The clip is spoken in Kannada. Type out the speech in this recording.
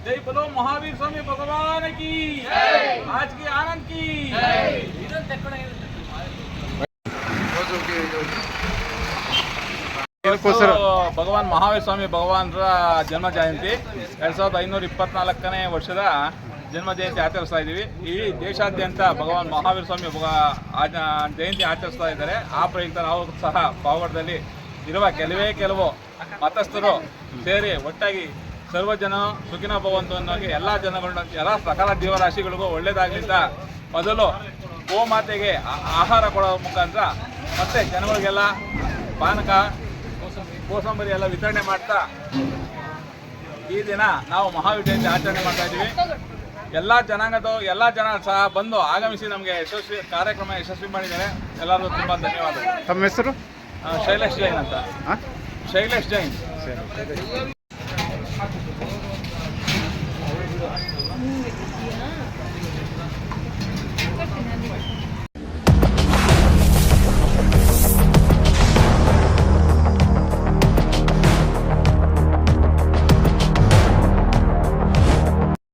जय बोलो महावीर स्वामी भगवान की, आज की आनंद की। ಭಗವಾನ್ ಮಹಾವೀರ ಸ್ವಾಮಿ ಭಗವಾನರ ಜನ್ಮ ಜಯಂತಿ 2524ನೇ ವರ್ಷದ ಜನ್ಮ ಜಯಂತಿ ಆಚರಿಸ್ತಾ ಇದ್ದೀವಿ. ಇಡೀ ದೇಶಾದ್ಯಂತ ಭಗವಾನ್ ಮಹಾವೀರ ಸ್ವಾಮಿ ಜಯಂತಿ ಆಚರಿಸ್ತಾ ಇದ್ದಾರೆ. ಆ ಪ್ರಯುಕ್ತ ನಾವು ಸಹ ಪಾವಗಡದಲ್ಲಿ ಇರುವ ಕೆಲವು ಮತಸ್ಥರು ಸೇರಿ ಒಟ್ಟಾಗಿ ಸರ್ವ ಜನ ಸುಖಿನ ಭವಂತು ಅನ್ನೋಗಿ ಎಲ್ಲ ಜನಗಳನ್ನ ಎಲ್ಲ ಸಕಲ ಜೀವರಾಶಿಗಳಿಗೂ ಒಳ್ಳೇದಾಗಲಿ ಅಂತ ಮೊದಲು ಗೋಮಾತೆಗೆ ಆಹಾರ ಕೊಡೋ ಮುಖಾಂತರ ಮತ್ತೆ ಜನಗಳಿಗೆಲ್ಲ ಪಾನಕ ಕೋಸಂಬರಿ ಎಲ್ಲ ವಿತರಣೆ ಮಾಡ್ತಾ ಈ ದಿನ ನಾವು ಮಹಾವೀರ ಜಯಂತಿ ಆಚರಣೆ ಮಾಡ್ತಾ ಇದ್ದೀವಿ. ಎಲ್ಲ ಜನಾಂಗದ ಎಲ್ಲ ಜನ ಸಹ ಬಂದು ಆಗಮಿಸಿ ನಮಗೆ ಕಾರ್ಯಕ್ರಮ ಯಶಸ್ವಿ ಮಾಡಿದ್ದಾರೆ. ಎಲ್ಲರಿಗೂ ತುಂಬ ಧನ್ಯವಾದಗಳು. ತಮ್ಮ ಹೆಸರು? ಶೈಲೇಶ್ ಜೈನ್ ಅಂತ. ಶೈಲೇಶ್ ಜೈನ್.